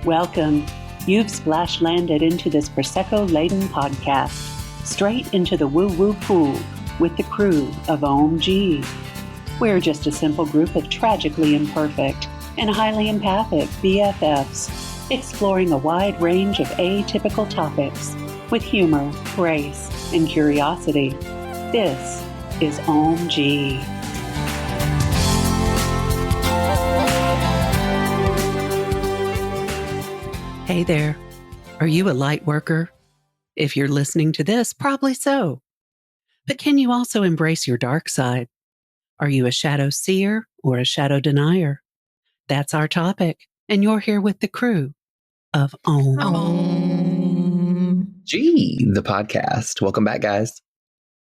Welcome. You've splash landed into this Prosecco-laden podcast, straight into the woo-woo pool with the crew of Ohm-g. We're just a simple group of tragically imperfect and highly empathic BFFs, exploring a wide range of atypical topics with humor, grace, and curiosity. This is Ohm-g. Hey there. Are you a light worker? If you're listening to this, probably so. But can you also embrace your dark side? Are you a shadow seer or a shadow denier? That's our topic, and you're here with the crew of Ohm-g, the podcast. Welcome back, guys.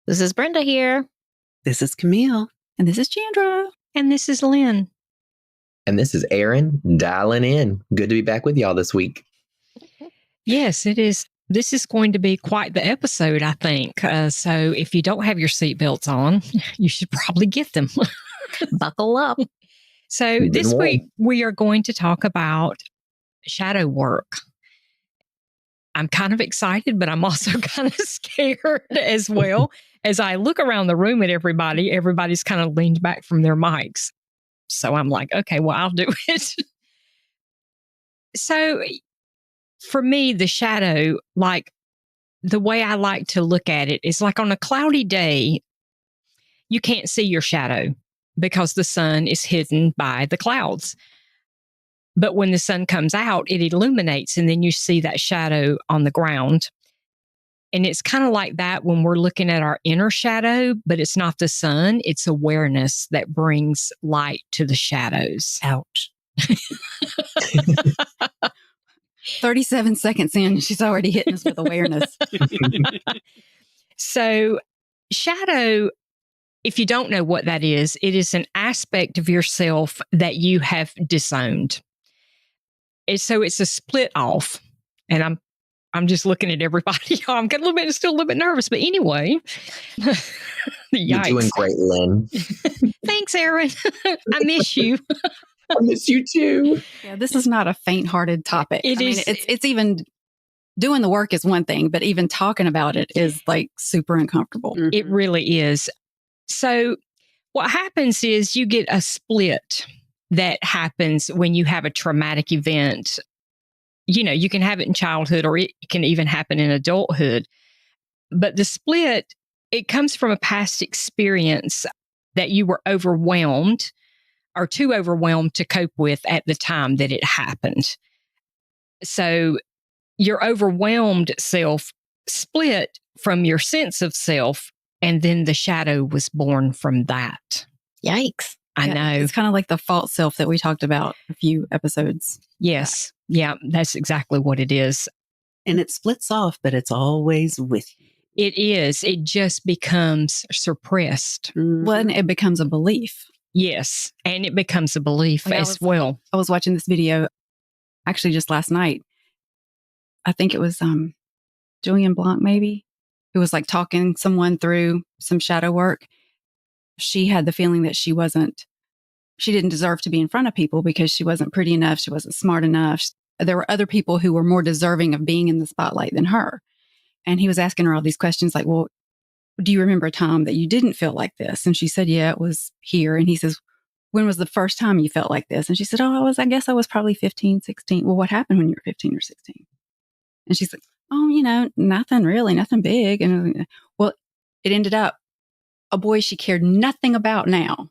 This is Brenda here. This is Camille. And this is Chandra. And this is Lynn. And this is Aaron dialing in. Good to be back with y'all this week. Yes, it is. This is going to be quite the episode, I think. So if you don't have your seatbelts on, you should probably get them. Buckle up. So this week, we are going to talk about shadow work. I'm kind of excited, but I'm also kind of scared as well. As I look around the room at everybody, everybody's kind of leaned back from their mics. So I'm like, okay, well, I'll do it. So for me, the shadow, like the way I like to look at it is like on a cloudy day, you can't see your shadow because the sun is hidden by the clouds. But when the sun comes out, it illuminates and then you see that shadow on the ground. And it's kind of like that when we're looking at our inner shadow, but it's not the sun. It's awareness that brings light to the shadows. Ouch. 37 seconds in, she's already hitting us with awareness. So shadow, if you don't know what that is, it is an aspect of yourself that you have disowned. So it's a split off. And I'm just looking at everybody. I'm still a little bit nervous, but anyway. You're doing great, Lynn. Thanks, Aaron. I miss you. I miss you too. Yeah, this is not a faint-hearted topic. It's even doing the work is one thing, but even talking about it is like super uncomfortable. Mm-hmm. It really is. So what happens is you get a split that happens when you have a traumatic event. You know, you can have it in childhood or it can even happen in adulthood. But the split, it comes from a past experience that you were overwhelmed or too overwhelmed to cope with at the time that it happened. So your overwhelmed self split from your sense of self, and then the shadow was born from that. Yikes. I know. It's kind of like the false self that we talked about a few episodes. Yes. Yeah, that's exactly what it is. And it splits off, but it's always with you. It is. It just becomes suppressed. Mm-hmm. Well, and it becomes a belief. Yes. And it becomes a belief as well. I was watching this video actually just last night. I think it was Julien Blanc, maybe, who was like talking someone through some shadow work. She had the feeling that she didn't deserve to be in front of people because she wasn't pretty enough. She wasn't smart enough. There were other people who were more deserving of being in the spotlight than her. And he was asking her all these questions like, well, do you remember a time that you didn't feel like this? And she said, yeah, it was here. And he says, when was the first time you felt like this? And she said, I guess I was probably 15, 16. Well, what happened when you were 15 or 16? And she's like, nothing really, nothing big. And well, it ended up a boy she cared nothing about now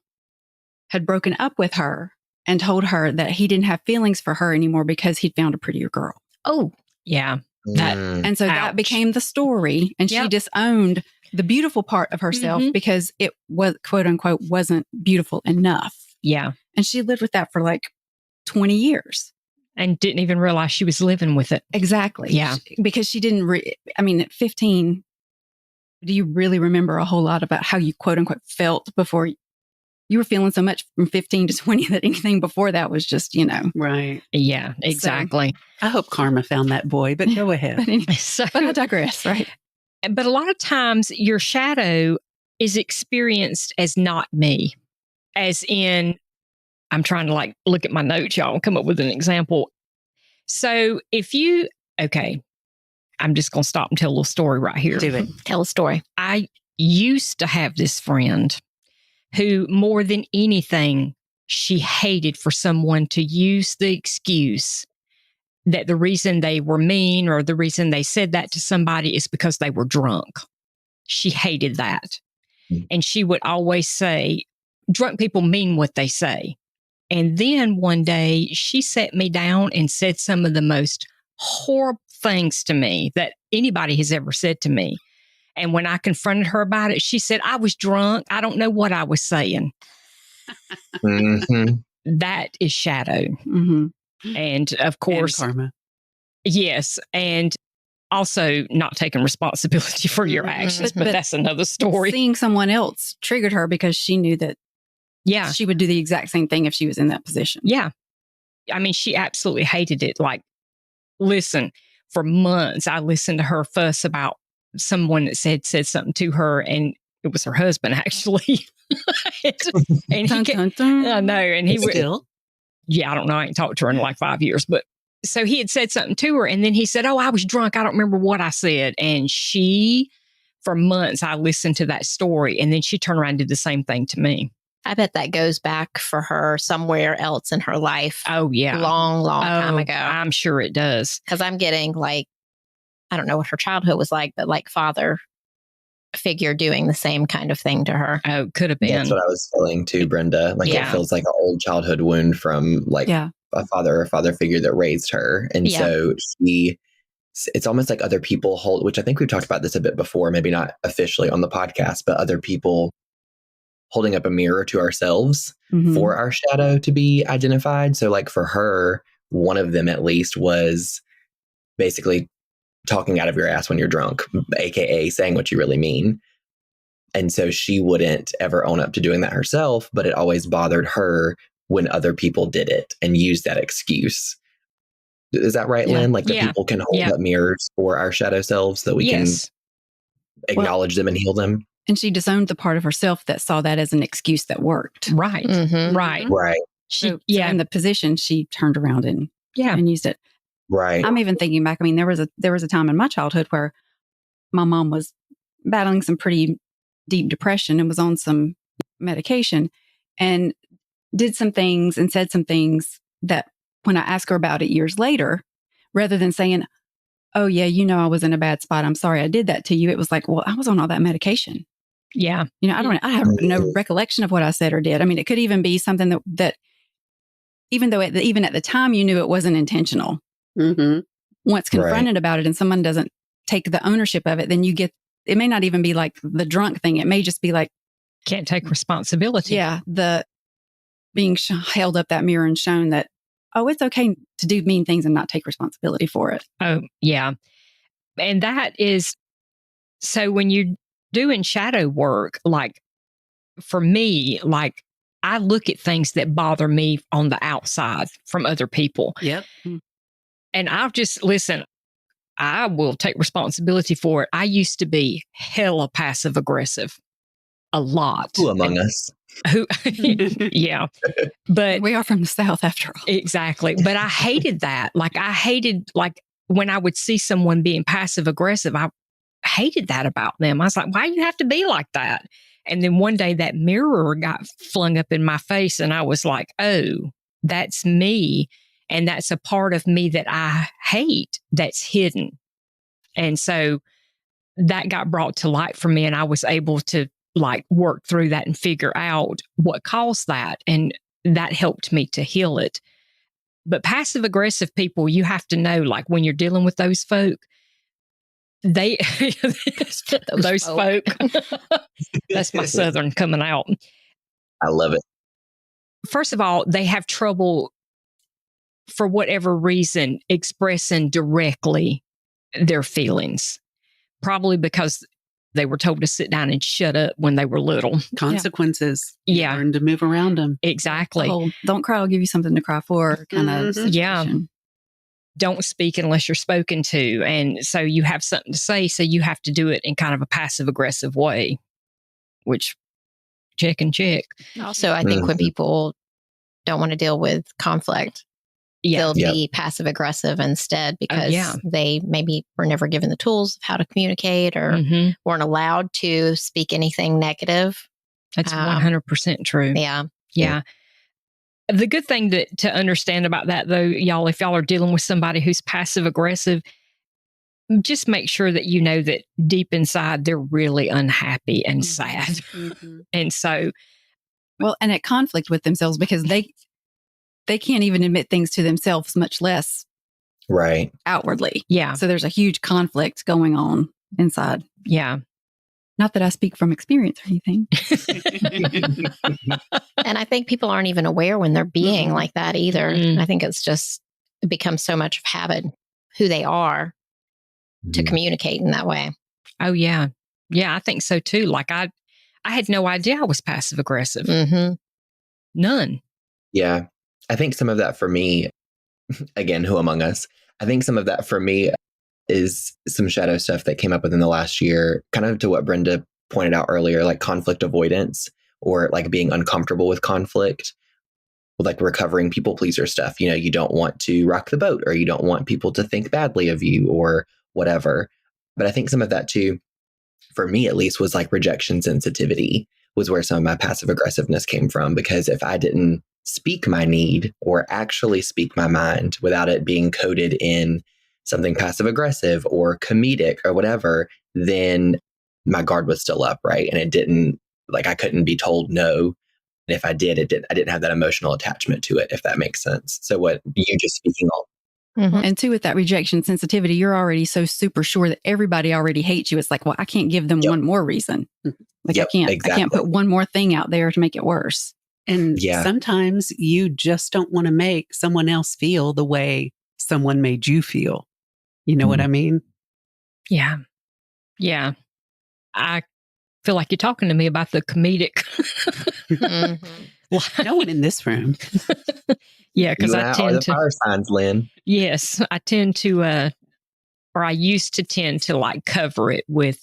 had broken up with her and told her that he didn't have feelings for her anymore because he'd found a prettier girl. Oh, yeah. And so that became the story. And she disowned the beautiful part of herself because it was, quote unquote, wasn't beautiful enough. Yeah. And she lived with that for like 20 years. And didn't even realize she was living with it. Exactly. Yeah. Because she didn't, at 15, do you really remember a whole lot about how you, quote unquote, felt before you were feeling so much from 15 to 20 that anything before that was just, Right. Yeah, exactly. I hope karma found that boy, but go ahead. But anyway, So, but I digress, right? but a lot of times your shadow is experienced as not me, as in, I'm trying to like look at my notes, y'all, and come up with an example. So okay, I'm just going to stop and tell a little story right here. Do it. Tell a story. I used to have this friend who, more than anything, she hated for someone to use the excuse that the reason they were mean or the reason they said that to somebody is because they were drunk. She hated that. And she would always say, drunk people mean what they say. And then one day she sat me down and said some of the most horrible things to me that anybody has ever said to me. And when I confronted her about it, she said, I was drunk. I don't know what I was saying. Mm-hmm. That is shadow. Mm-hmm. And of course, And karma. yes. And also not taking responsibility for your actions, but that's another story. Seeing someone else triggered her because she knew that she would do the exact same thing if she was in that position. Yeah. I mean, she absolutely hated it. Like, listen, for months, I listened to her fuss about someone that said something to her, and it was her husband, actually. and he kept, I know. And he would, Still? yeah, I don't know. I ain't talked to her in like 5 years, but so he had said something to her, and then he said, oh, I was drunk. I don't remember what I said. And for months, I listened to that story, and then she turned around and did the same thing to me. I bet that goes back for her somewhere else in her life. Oh, yeah. Long time ago. I'm sure it does. Because I'm getting like, I don't know what her childhood was like, but like father figure doing the same kind of thing to her. Oh, could have been. That's what I was feeling too, Brenda. Like it feels like an old childhood wound from like a father figure that raised her. And so it's almost like other people hold, which I think we've talked about this a bit before, maybe not officially on the podcast, but other people holding up a mirror to ourselves for our shadow to be identified. So like for her, one of them at least was basically talking out of your ass when you're drunk, AKA saying what you really mean. And so she wouldn't ever own up to doing that herself, but it always bothered her when other people did it and used that excuse. Is that right, Lynn? Like that people can hold up mirrors for our shadow selves so that we can acknowledge them and heal them? And she disowned the part of herself that saw that as an excuse that worked. Right. Mm-hmm. Right. So in the position, she turned around and used it. Right. I'm even thinking back. I mean, there was a time in my childhood where my mom was battling some pretty deep depression and was on some medication and did some things and said some things that when I asked her about it years later, rather than saying, oh yeah, I was in a bad spot, I'm sorry I did that to you, it was like, well, I was on all that medication. Yeah. I have no recollection of what I said or did. I mean, it could even be something that even though even at the time you knew it wasn't intentional, once confronted about it and someone doesn't take the ownership of it, then it may not even be like the drunk thing. It may just be like, can't take responsibility. Yeah. The being held up that mirror and shown that, oh, it's okay to do mean things and not take responsibility for it. Oh, yeah. And that is, so when you're doing shadow work, like for me, like I look at things that bother me on the outside from other people. Yep. And I'll just listen, I will take responsibility for it. I used to be hella passive aggressive a lot. Who among us? Yeah. But we are from the South after all. Exactly. But I hated that. Like I hated, like when I would see someone being passive aggressive, I hated that about them. I was like, why do you have to be like that? And then one day that mirror got flung up in my face and I was like, oh, that's me. And that's a part of me that I hate that's hidden. And so that got brought to light for me and I was able to like work through that and figure out what caused that. And that helped me to heal it. But passive aggressive people, you have to know, like when you're dealing with those folk, those folk. That's my Southern coming out. I love it. First of all, they have trouble for whatever reason expressing directly their feelings. Probably because they were told to sit down and shut up when they were little. Consequences. Yeah. Learn to move around them. Exactly. Don't cry, I'll give you something to cry for kind of situation. Yeah. Don't speak unless you're spoken to. And so you have something to say, so you have to do it in kind of a passive aggressive way, which check and check. Also, I think when people don't want to deal with conflict, they'll be passive aggressive instead because they maybe were never given the tools of how to communicate or weren't allowed to speak anything negative. That's 100% true. Yeah. The good thing to understand about that, though, y'all, if y'all are dealing with somebody who's passive aggressive, just make sure that you know that deep inside they're really unhappy and sad. And so, well, and at conflict with themselves because they can't even admit things to themselves, much less outwardly. Yeah. So there's a huge conflict going on inside. Yeah. Not that I speak from experience or anything. And I think people aren't even aware when they're being like that either. I think it becomes so much of habit, who they are to communicate in that way. Oh, yeah. Yeah, I think so too. Like I had no idea I was passive aggressive. None. Yeah. I think some of that for me, again, who among us? I think some of that for me is some shadow stuff that came up within the last year, kind of to what Brenda pointed out earlier, like conflict avoidance or like being uncomfortable with conflict, like recovering people pleaser stuff. You know, you don't want to rock the boat or you don't want people to think badly of you or whatever. But I think some of that too, for me at least, was like rejection sensitivity was where some of my passive aggressiveness came from. Because if I didn't speak my need or actually speak my mind without it being coded in something passive aggressive or comedic or whatever, then my guard was still up, right? And it didn't, like, I couldn't be told no. And if I did, I didn't have that emotional attachment to it, if that makes sense. So what you just speaking on. And two, with that rejection sensitivity, you're already so super sure that everybody already hates you. It's like, well, I can't give them one more reason. Like I can't put one more thing out there to make it worse. And sometimes you just don't want to make someone else feel the way someone made you feel. You know what I mean? Yeah. Yeah. I feel like you're talking to me about the comedic. No one in this room. Yeah, because I tend to fire signs, Lynn. Yes, I tend to, or I used to tend to like cover it with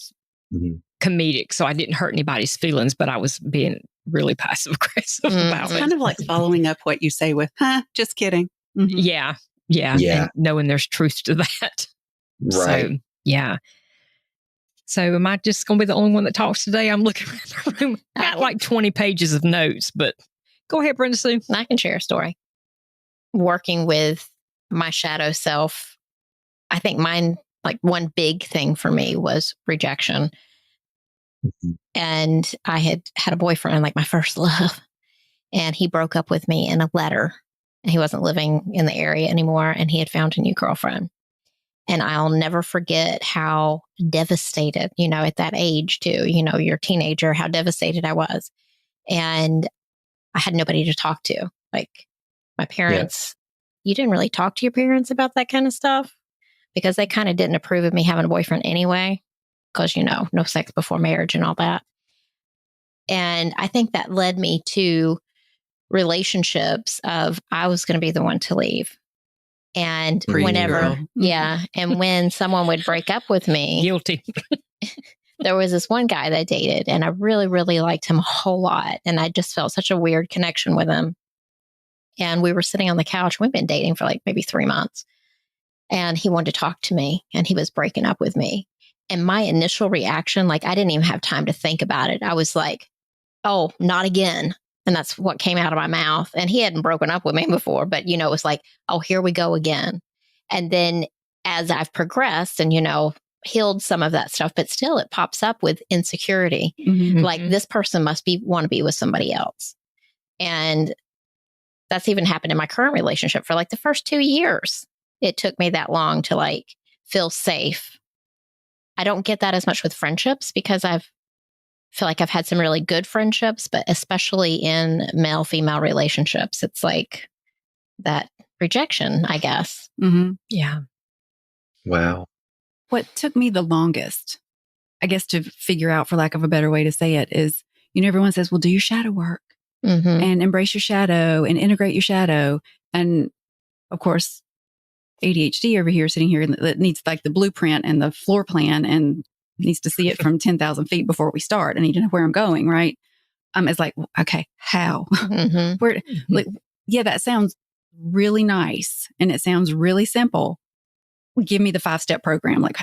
comedic, so I didn't hurt anybody's feelings, but I was being really passive aggressive about it. Kind of like following up what you say with, just kidding. Yeah. And knowing there's truth to that. Right. So, yeah. So am I just going to be the only one that talks today? I'm looking around the room. I got like 20 pages of notes, but go ahead, Brenda Sue. I can share a story. Working with my shadow self, I think mine, like one big thing for me was rejection. And I had a boyfriend, like my first love, and he broke up with me in a letter. And he wasn't living in the area anymore, and he had found a new girlfriend. And I'll never forget how devastated, at that age too, you're a teenager, how devastated I was. And I had nobody to talk to. Like my parents, you didn't really talk to your parents about that kind of stuff because they kind of didn't approve of me having a boyfriend anyway, because, no sex before marriage and all that. And I think that led me to relationships of I was going to be the one to leave. And whenever, and when someone would break up with me, guilty. There was this one guy that I dated, and I really, really liked him a whole lot. And I just felt such a weird connection with him. And we were sitting on the couch. We've been dating for like maybe 3 months. And he wanted to talk to me, and he was breaking up with me. And my initial reaction, like I didn't even have time to think about it. I was like, oh, not again. And that's what came out of my mouth. And he hadn't broken up with me before, but, it was like, oh, here we go again. And then as I've progressed and, healed some of that stuff, but still it pops up with insecurity. Like this person must want to be with somebody else. And that's even happened in my current relationship for like the first 2 years. It took me that long to like feel safe. I don't get that as much with friendships because I feel like I've had some really good friendships, but especially in male-female relationships, it's like that rejection, I guess. Yeah. Wow. What took me the longest, I guess, to figure out, for lack of a better way to say it, is, everyone says, well, do your shadow work and embrace your shadow and integrate your shadow. And of course, ADHD over here, sitting here, that needs like the blueprint and the floor plan and needs to see it from 10,000 feet before we start. I need to know where I'm going, right? It's like, okay, how? Where? Like, that sounds really nice and it sounds really simple, give me the 5-step program. Like,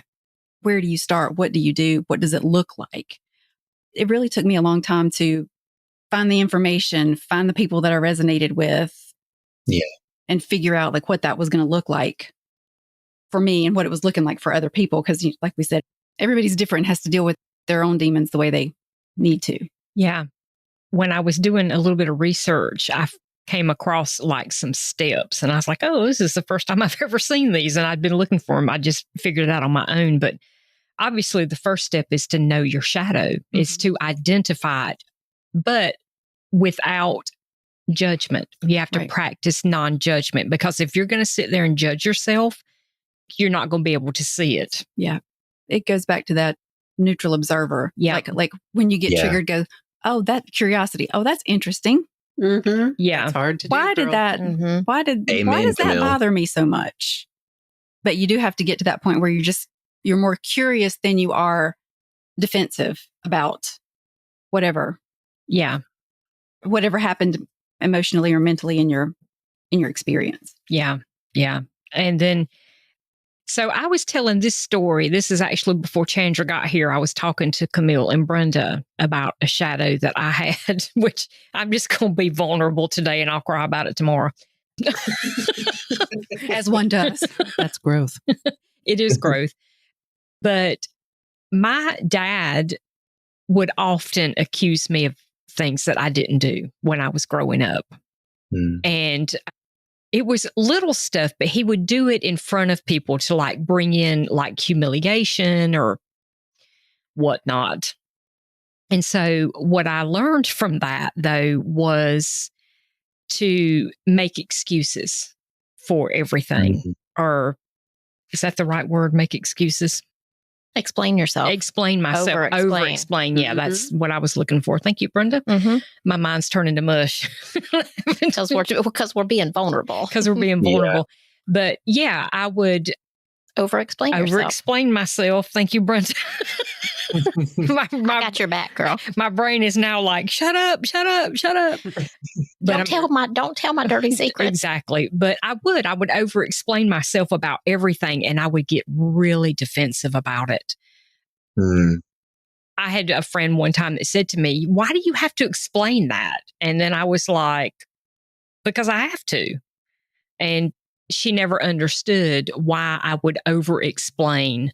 where do you start? What do you do? What does it look like? It really took me a long time to find the information, find the people that I resonated with. Yeah. And figure out like what that was going to look like for me and what it was looking like for other people. Because like we said, everybody's different, has to deal with their own demons the way they need to. Yeah. When I was doing a little bit of research, I came across like some steps and I was like, oh, this is the first time I've ever seen these. And I'd been looking for them. I just figured it out on my own. But obviously the first step is to know your shadow, is to identify it, but without judgment. You have to practice non-judgment, because if you're going to sit there and judge yourself, you're not going to be able to see it. Yeah. It goes back to that neutral observer. Yeah. Like when you get triggered, go, oh, that curiosity. Oh, that's interesting. Mm-hmm. Yeah. It's hard to do. Why did that? Mm-hmm. Why does that bother me so much? But you do have to get to that point where you're more curious than you are defensive about whatever. Yeah. Whatever happened emotionally or mentally in your experience. Yeah. Yeah. And then, so I was telling this story. This is actually before Chandra got here. I was talking to Camille and Brenda about a shadow that I had, which I'm just going to be vulnerable today and I'll cry about it tomorrow. As one does. That's growth. It is growth. But my dad would often accuse me of things that I didn't do when I was growing up. And it was little stuff, but he would do it in front of people to like bring in like humiliation or whatnot. And so what I learned from that, though, was to make excuses for everything. Or is that the right word? Make excuses? Explain yourself. Explain myself. Over-explain. Yeah, that's what I was looking for. Thank you, Brenda. Mm-hmm. My mind's turning to mush. Because we're being vulnerable. Because we're being vulnerable. Yeah. But yeah, I would over-explain myself. Thank you, Brenda. I got your back, girl. My brain is now like, shut up. Don't tell my dirty secrets. Exactly. But I would over-explain myself about everything, and I would get really defensive about it. I had a friend one time that said to me, why do you have to explain that? And then I was like, because I have to. And she never understood why I would over-explain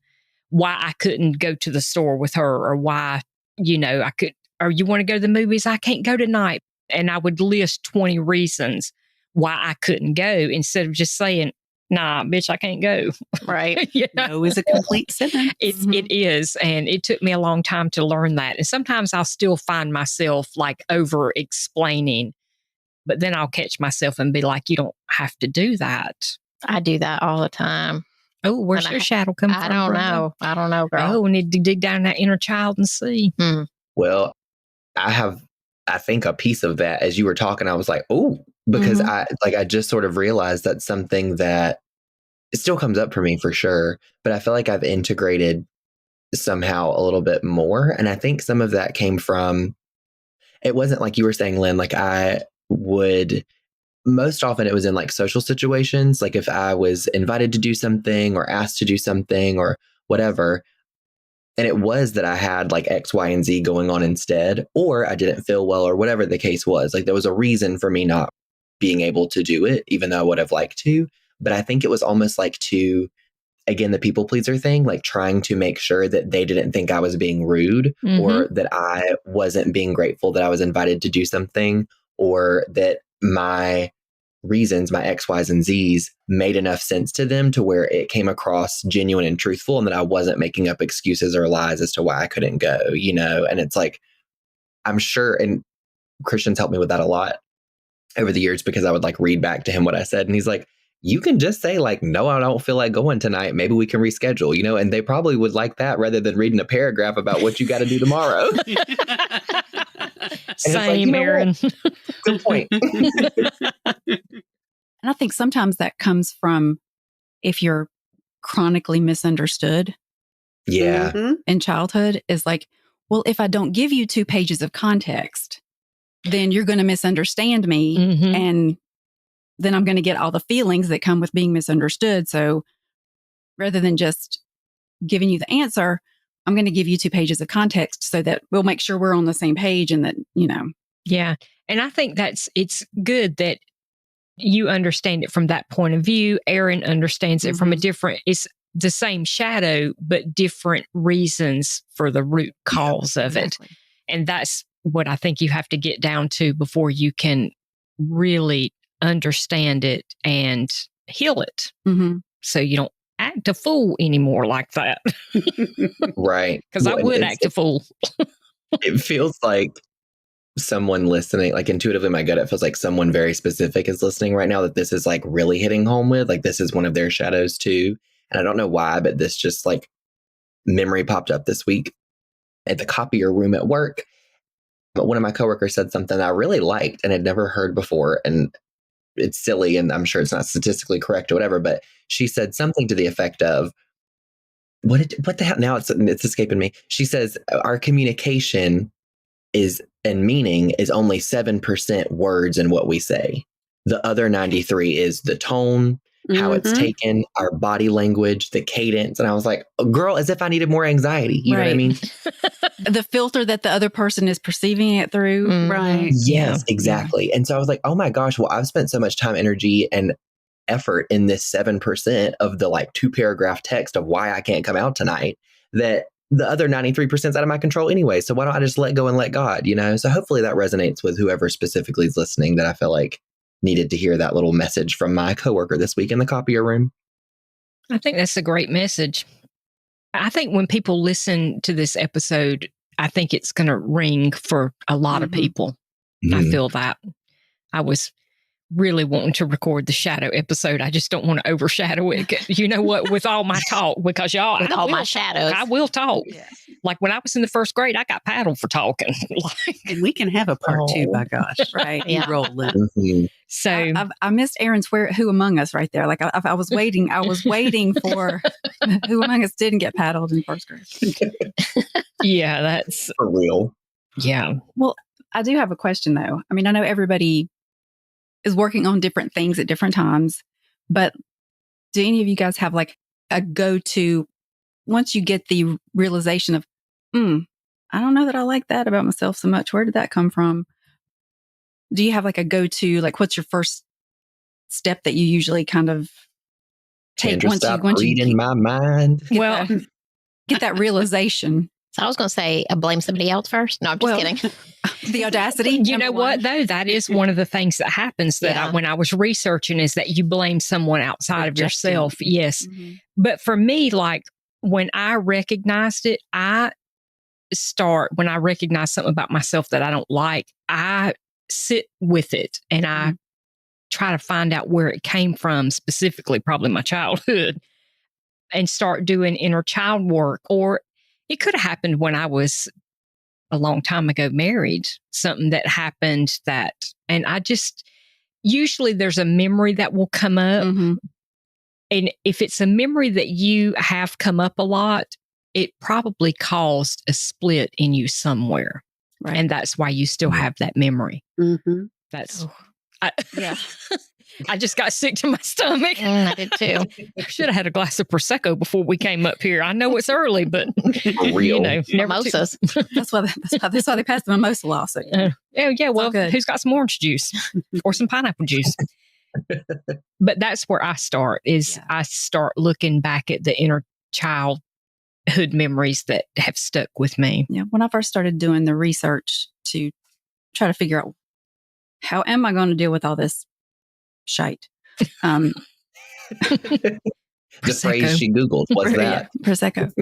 why I couldn't go to the store with her, or why, I could, or you want to go to the movies? I can't go tonight. And I would list 20 reasons why I couldn't go, instead of just saying, nah, bitch, I can't go. Right. No is a complete sentence. It is. And it took me a long time to learn that. And sometimes I'll still find myself like over explaining, but then I'll catch myself and be like, you don't have to do that. I do that all the time. Oh, where's your shadow come from? I don't know, girl. Oh, we need to dig down that inner child and see. Well, I think a piece of that as you were talking, I was like, oh, because I just sort of realized that's something that it still comes up for me for sure, but I feel like I've integrated somehow a little bit more. And I think some of that came from, it wasn't like you were saying, Lynn, like I would, most often it was in like social situations. Like if I was invited to do something or asked to do something or whatever, and it was that I had like X, Y, and Z going on instead, or I didn't feel well or whatever the case was. Like there was a reason for me not being able to do it, even though I would have liked to. But I think it was almost like again, the people pleaser thing, like trying to make sure that they didn't think I was being rude or that I wasn't being grateful that I was invited to do something, or that my reasons, my X, Y's, and Z's made enough sense to them to where it came across genuine and truthful, and that I wasn't making up excuses or lies as to why I couldn't go, and it's like, I'm sure, and Christian's helped me with that a lot over the years, because I would like read back to him what I said, and he's like, you can just say like, no, I don't feel like going tonight. Maybe we can reschedule, and they probably would like that rather than reading a paragraph about what you got to do tomorrow. Same, like, Aaron. Good point. And I think sometimes that comes from if you're chronically misunderstood. Yeah. In childhood, is like, well, if I don't give you 2 pages of context, then you're going to misunderstand me. And then I'm going to get all the feelings that come with being misunderstood. So rather than just giving you the answer, I'm going to give you 2 pages of context so that we'll make sure we're on the same page and that, Yeah. And I think it's good that you understand it from that point of view. Aaron understands it from it's the same shadow, but different reasons for the root cause of it. And that's what I think you have to get down to before you can really understand it and heal it. Mm-hmm. So you don't act a fool anymore like that. Right. Because I would act a fool. It feels like someone listening, like intuitively in my gut, it feels like someone very specific is listening right now that this is like really hitting home with. Like this is one of their shadows too. And I don't know why, but this just like memory popped up this week at the copier room at work. But one of my coworkers said something I really liked and had never heard before. And it's silly and I'm sure it's not statistically correct or whatever, but she said something to the effect of, what the hell? Now it's escaping me. She says, our communication and meaning is only 7% words in what we say. The other 93 is the tone, how it's taken, our body language, the cadence. And I was like, oh, girl, as if I needed more anxiety. You know what I mean? The filter that the other person is perceiving it through. Right. Yes, exactly. Yeah. And so I was like, oh my gosh, well, I've spent so much time, energy, and effort in this 7% of the like 2-paragraph text of why I can't come out tonight that the other 93% is out of my control anyway. So why don't I just let go and let God, So hopefully that resonates with whoever specifically is listening that I feel like needed to hear that little message from my coworker this week in the copier room. I think that's a great message. I think when people listen to this episode, I think it's going to ring for a lot of people. I feel that. I was really wanting to record the shadow episode. I just don't want to overshadow it. You know what? With all my talk, because y'all, with all my shadows, I will talk. Yeah. Like when I was in the 1st grade, I got paddled for talking. And we can have a part 2, by gosh. Right. Yeah. Rolling. So I missed Aaron's Who Among Us right there. Like I was waiting. I was waiting for Who Among Us didn't get paddled in 1st grade. Yeah, that's for real. Yeah. Well, I do have a question though. I mean, I know everybody is working on different things at different times, but do any of you guys have like a go-to once you get the realization of, I don't know that I like that about myself so much. Where did that come from? Do you have like a go-to, like what's your first step that you usually kind of take once you reading my mind? Well, get that realization. So I was going to say, blame somebody else first. No, I'm just kidding. The audacity. You know what, though? That is one of the things that happens that when I was researching is that you blame someone outside of yourself. Yes. Mm-hmm. But for me, like when I recognized it, when I recognize something about myself that I don't like, I sit with it and I try to find out where it came from, specifically probably my childhood, and start doing inner child work. Or it could have happened when I was a long time ago married, something that happened and I just, usually there's a memory that will come up. Mm-hmm. And if it's a memory that you have come up a lot, it probably caused a split in you somewhere. Right. And that's why you still have that memory. Mm-hmm. I just got sick to my stomach. I did too. I should have had a glass of Prosecco before we came up here. I know it's early, but mimosas. That's why they passed the mimosa law. So well, who's got some orange juice or some pineapple juice? But that's where I start. I start looking back at the inner childhood memories that have stuck with me. Yeah, when I first started doing the research to try to figure out how am I going to deal with all this shite. The phrase she Googled was that. Prosecco.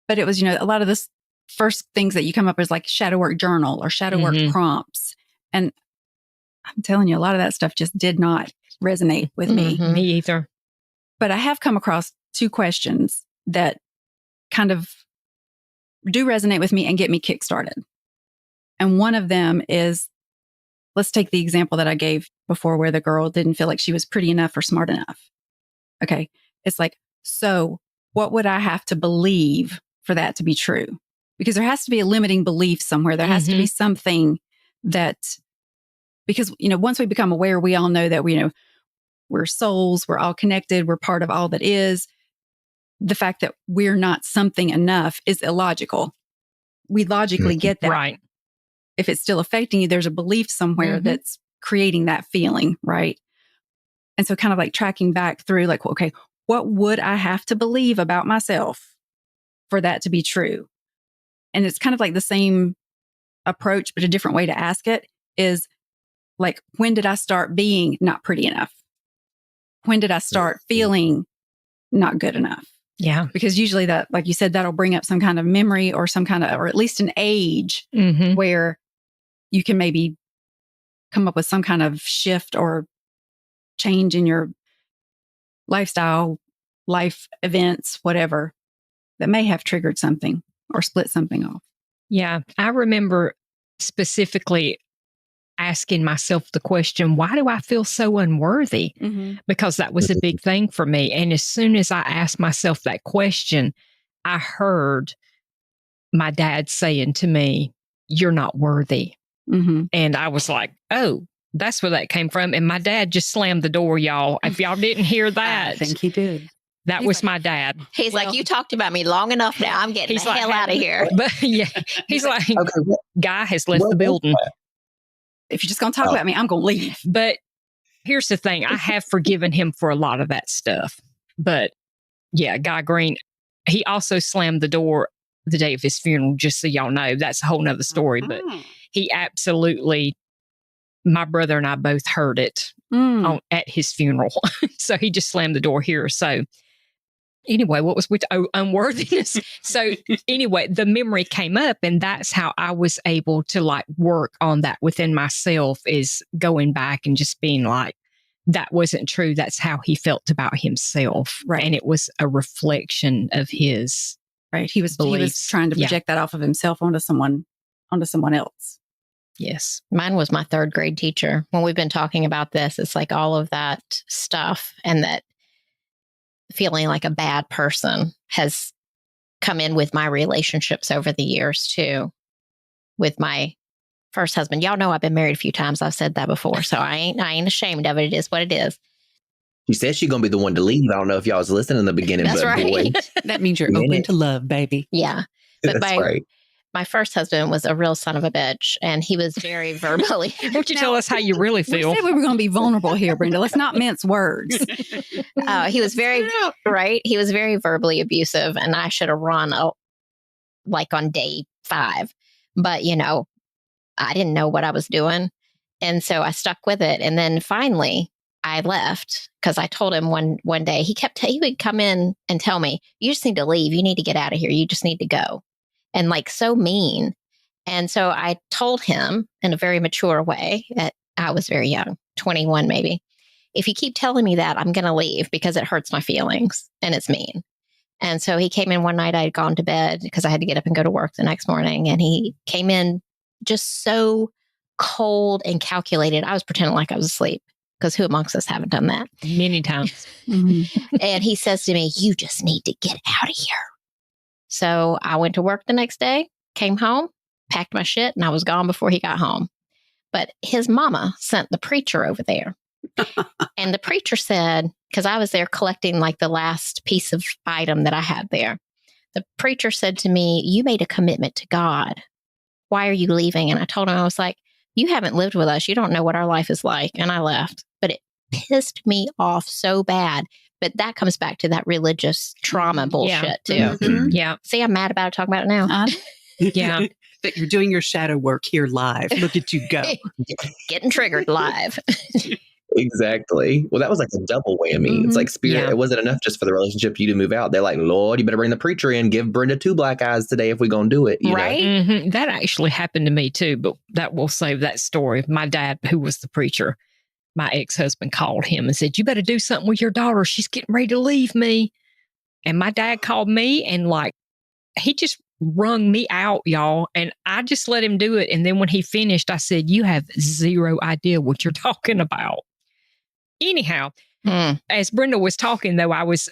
But it was, a lot of this first things that you come up with is like shadow work journal or shadow work prompts. And I'm telling you, a lot of that stuff just did not resonate with me. Me either. But I have come across 2 questions that kind of do resonate with me and get me kickstarted. And one of them is, let's take the example that I gave before where the girl didn't feel like she was pretty enough or smart enough. Okay. It's like, so what would I have to believe for that to be true? Because there has to be a limiting belief somewhere. There has to be something that, Because, once we become aware, we all know that we're souls, we're all connected, we're part of all that is. The fact that we're not something enough is illogical. We logically get that. Right. If it's still affecting you, there's a belief somewhere that's creating that feeling, right? And so kind of like tracking back through like, okay, what would I have to believe about myself for that to be true? And it's kind of like the same approach, but a different way to ask it is like, when did I start being not pretty enough? When did I start feeling not good enough? Yeah. Because usually that, like you said, that'll bring up some kind of memory or some kind of, or at least an age where you can maybe come up with some kind of shift or change in your lifestyle, life events, whatever, that may have triggered something or split something off. Yeah. I remember specifically asking myself the question, why do I feel so unworthy? Because that was a big thing for me. And as soon as I asked myself that question, I heard my dad saying to me, "You're not worthy." And I was like, oh, that's where that came from. And my dad just slammed the door, y'all. If y'all didn't hear that. I think he did. That was my dad. He's like, you talked about me long enough now. I'm getting the hell out of here. But yeah, he's like, guy has left the building. If you're just going to talk about me, I'm going to leave. But here's the thing. I have forgiven him for a lot of that stuff. But yeah, Guy Green, he also slammed the door the day of his funeral, just so y'all know. That's a whole nother story. But he absolutely, my brother and I both heard it at his funeral. So he just slammed the door here. So anyway, what was with unworthiness? So anyway, the memory came up, and that's how I was able to like work on that within myself, is going back and just being like, that wasn't true. That's how he felt about himself. Right. And it was a reflection of his He was trying to project that off of himself onto someone else. Yes. Mine was my third grade teacher. When we've been talking about this, it's like all of that stuff and that feeling like a bad person has come in with my relationships over the years too. With my first husband. Y'all know I've been married a few times. I've said that before. So I ain't ashamed of it. It is what it is. She said she's going to be the one to leave. I don't know if y'all was listening in the beginning, That's but right. boy. That means you're open to love, baby. Yeah. But That's right. My first husband was a real son of a bitch, and he was very verbally. Why don't you tell us how you really feel? We said we were going to be vulnerable here, Brenda. Let's not mince words. He was He was very verbally abusive, and I should have run like on day 5. But, I didn't know what I was doing. And so I stuck with it. And then finally I left because I told him one day, he would come in and tell me, you just need to leave. You need to get out of here. You just need to go. And like so mean. And so I told him in a very mature way that I was very young, 21 maybe. If you keep telling me that, I'm going to leave because it hurts my feelings and it's mean. And so he came in one night. I had gone to bed because I had to get up and go to work the next morning. And he came in just so cold and calculated. I was pretending like I was asleep because who amongst us haven't done that? Many times. And he says to me, you just need to get out of here. So I went to work the next day, came home, packed my shit, and I was gone before he got home. But his mama sent the preacher over there. And the preacher said, because I was there collecting like the last piece of item that I had there. The preacher said to me, you made a commitment to God. Why are you leaving? And I told him, I was like, you haven't lived with us. You don't know what our life is like. And I left. But it pissed me off so bad. But that comes back to that religious trauma bullshit too. Mm-hmm. Yeah. See, I'm mad about it, talking about it now. Yeah. But you're doing your shadow work here live. Look at you go. Getting triggered live. Exactly. Well, that was like a double whammy. It's like spirit. Yeah. It wasn't enough just for the relationship for you to move out. They're like, Lord, you better bring the preacher in. Give Brenda 2 black eyes today if we're going to do it. You right? know? Mm-hmm. That actually happened to me too, but that will save that story. My dad, who was the preacher, my ex-husband called him and said, you better do something with your daughter. She's getting ready to leave me. And my dad called me and like, he just wrung me out, y'all. And I just let him do it. And then when he finished, I said, you have zero idea what you're talking about. Anyhow, as Brenda was talking, though, I was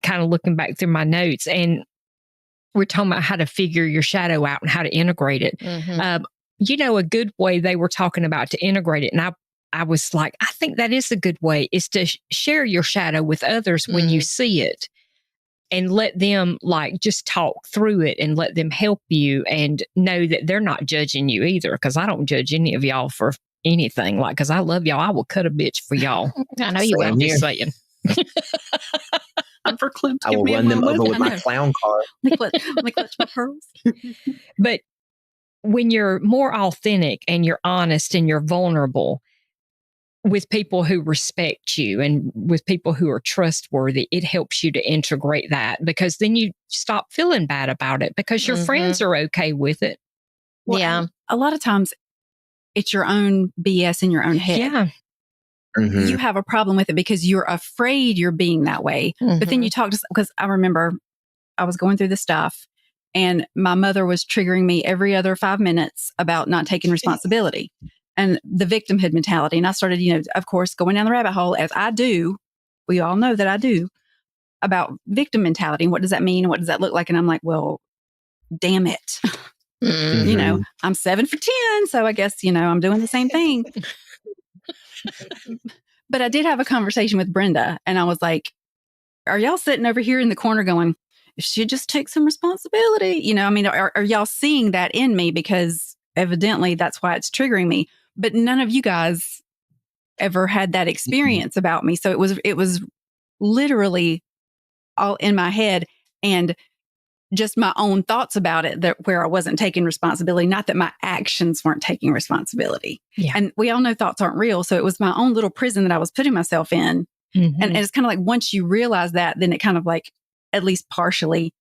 kind of looking back through my notes and we're talking about how to figure your shadow out and how to integrate it. a good way they were talking about to integrate it. And I was like, I think that is a good way, is to share your shadow with others when you see it, and let them like just talk through it and let them help you, and know that they're not judging you either. Cause I don't judge any of y'all for anything. Like, cause I love y'all. I will cut a bitch for y'all. I know you will. I'm just saying. I'm verklempt. I will run them over with my clown car. Like clutch my pearls. But when you're more authentic and you're honest and you're vulnerable with people who respect you and with people who are trustworthy, it helps you to integrate that, because then you stop feeling bad about it because your friends are okay with it. Well, yeah. A lot of times it's your own BS in your own head. Yeah. Mm-hmm. You have a problem with it because you're afraid you're being that way. But then you talk to, because I remember I was going through the stuff and my mother was triggering me every other 5 minutes about not taking responsibility and the victimhood mentality. And I started, of course, going down the rabbit hole, as I do. We all know that I do, about victim mentality. And what does that mean? And what does that look like? And I'm like, well, damn it. I'm 7 for 10. So I guess, I'm doing the same thing. But I did have a conversation with Brenda and I was like, are y'all sitting over here in the corner going, if she just takes some responsibility, are y'all seeing that in me? Because evidently that's why it's triggering me. But none of you guys ever had that experience about me. So it was literally all in my head and just my own thoughts about it, that where I wasn't taking responsibility, not that my actions weren't taking responsibility. Yeah. And we all know thoughts aren't real. So it was my own little prison that I was putting myself in. And it's kind of like, once you realize that, then it kind of like, at least partially,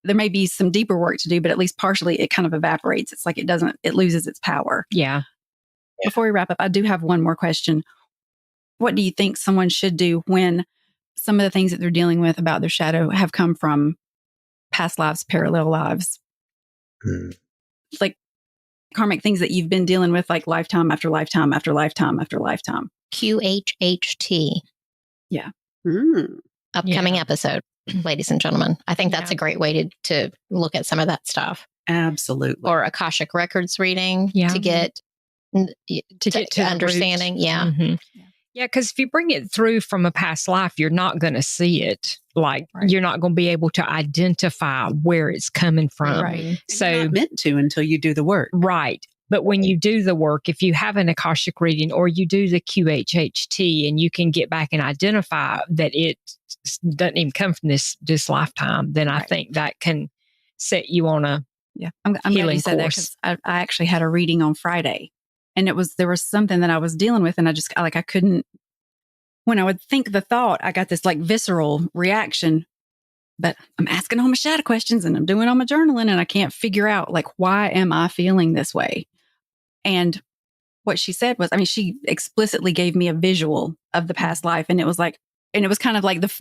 there may be some deeper work to do, but at least partially it kind of evaporates. It's like it loses its power. Yeah. Before we wrap up, I do have one more question. What do you think someone should do when some of the things that they're dealing with about their shadow have come from past lives, parallel lives? Like karmic things that you've been dealing with, like lifetime after lifetime after lifetime after lifetime. QHHT. Yeah. Upcoming episode, ladies and gentlemen. I think that's a great way to look at some of that stuff. Absolutely. Or Akashic Records reading to get to understanding. Yeah. Yeah, because if you bring it through from a past life, you're not going to see it. Like, you're not going to be able to identify where it's coming from. Right. So you're not meant to until you do the work. Right. But when you do the work, if you have an Akashic reading or you do the QHHT and you can get back and identify that it doesn't even come from this lifetime, then I think that can set you on a I'm glad you said course. that, because I actually had a reading on Friday, and there was something that I was dealing with, and I couldn't. When I would think the thought, I got this like visceral reaction. But I'm asking all my shadow questions and I'm doing all my journaling, and I can't figure out, like, why am I feeling this way? And what she said was, she explicitly gave me a visual of the past life. And it was kind of like the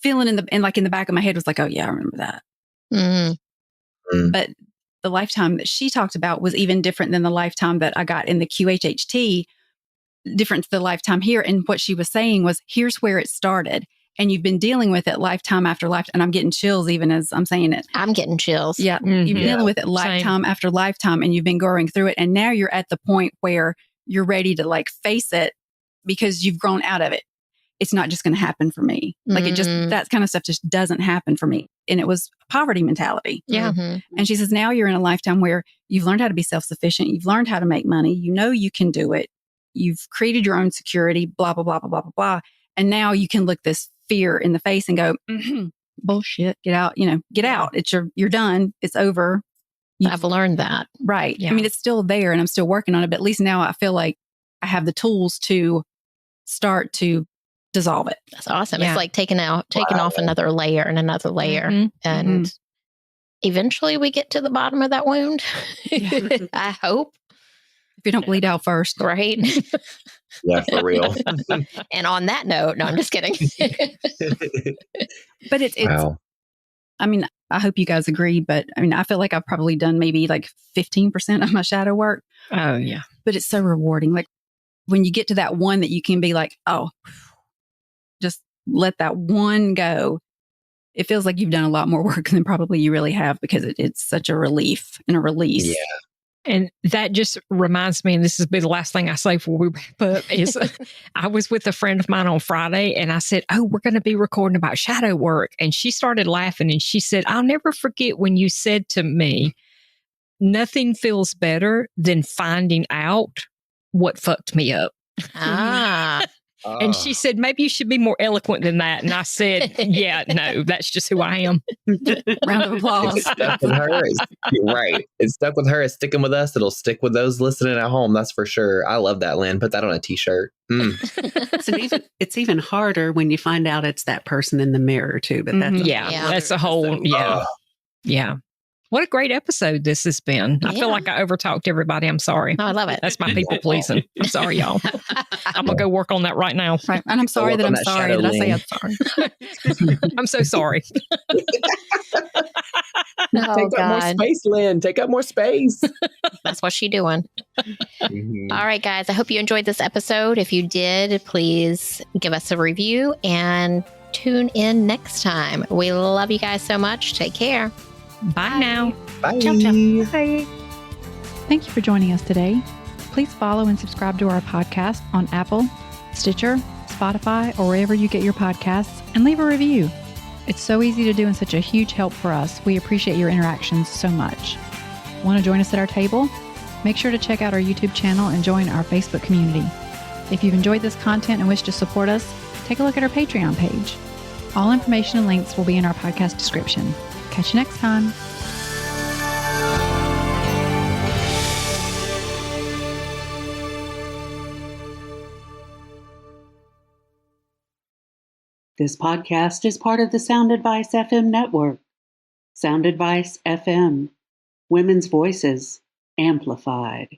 feeling in the back of my head was like, oh yeah, I remember that. But the lifetime that she talked about was even different than the lifetime that I got in the QHHT, different to the lifetime here. And what she was saying was, here's where it started. And you've been dealing with it lifetime after lifetime. And I'm getting chills even as I'm saying it. I'm getting chills. Yeah. You've been dealing with it lifetime after lifetime, and you've been going through it. And now you're at the point where you're ready to like face it because you've grown out of it. It's not just going to happen for me. Like that kind of stuff just doesn't happen for me. And it was poverty mentality. Yeah. And she says, now you're in a lifetime where you've learned how to be self-sufficient. You've learned how to make money. You know, you can do it. You've created your own security, blah, blah, blah, blah, blah, blah, blah. And now you can look this fear in the face and go, bullshit, get out, get out. You're done. It's over. I've learned that. Right. Yeah. It's still there and I'm still working on it, but at least now I feel like I have the tools to start to dissolve it. That's awesome. Yeah. It's like taking off another layer and another layer. And eventually we get to the bottom of that wound. I hope. If you don't bleed out first. Right. Yeah, for real. And on that note, no, I'm just kidding. But it's wow. I hope you guys agree, but I feel like I've probably done maybe like 15% of my shadow work. Oh yeah. But it's so rewarding. Like when you get to that one that you can be like, oh, just let that one go. It feels like you've done a lot more work than probably you really have, because it's such a relief and a release. Yeah. And that just reminds me, and this will be the last thing I say before we wrap up, is I was with a friend of mine on Friday and I said, oh, we're going to be recording about shadow work. And she started laughing and she said, I'll never forget when you said to me, nothing feels better than finding out what fucked me up. Ah. And she said, maybe you should be more eloquent than that. And I said, yeah, no, that's just who I am. Round of applause. It's stuck with her. Right. It's stuck with her. It's sticking with us. It'll stick with those listening at home. That's for sure. I love that, Lynn. Put that on a t-shirt. It's even harder when you find out it's that person in the mirror too. But that's that's a whole, yeah. What a great episode this has been. I feel like I overtalked everybody. I'm sorry. Oh, I love it. That's my people pleasing. I'm sorry, y'all. I'm going to go work on that right now. Right. And I'm sorry that I'm sorry that I say I'm sorry. I'm so sorry. Oh, Take up more space, Lynn. Take up more space. That's what she's doing. All right, guys. I hope you enjoyed this episode. If you did, please give us a review and tune in next time. We love you guys so much. Take care. Bye now. Bye. Ciao, ciao. Bye. Thank you for joining us today. Please follow and subscribe to our podcast on Apple, Stitcher, Spotify, or wherever you get your podcasts, and leave a review. It's so easy to do and such a huge help for us. We appreciate your interactions so much. Want to join us at our table? Make sure to check out our YouTube channel and join our Facebook community. If you've enjoyed this content and wish to support us, take a look at our Patreon page. All information and links will be in our podcast description. Catch you next time. This podcast is part of the Sound Advice FM network. Sound Advice FM. Women's voices amplified.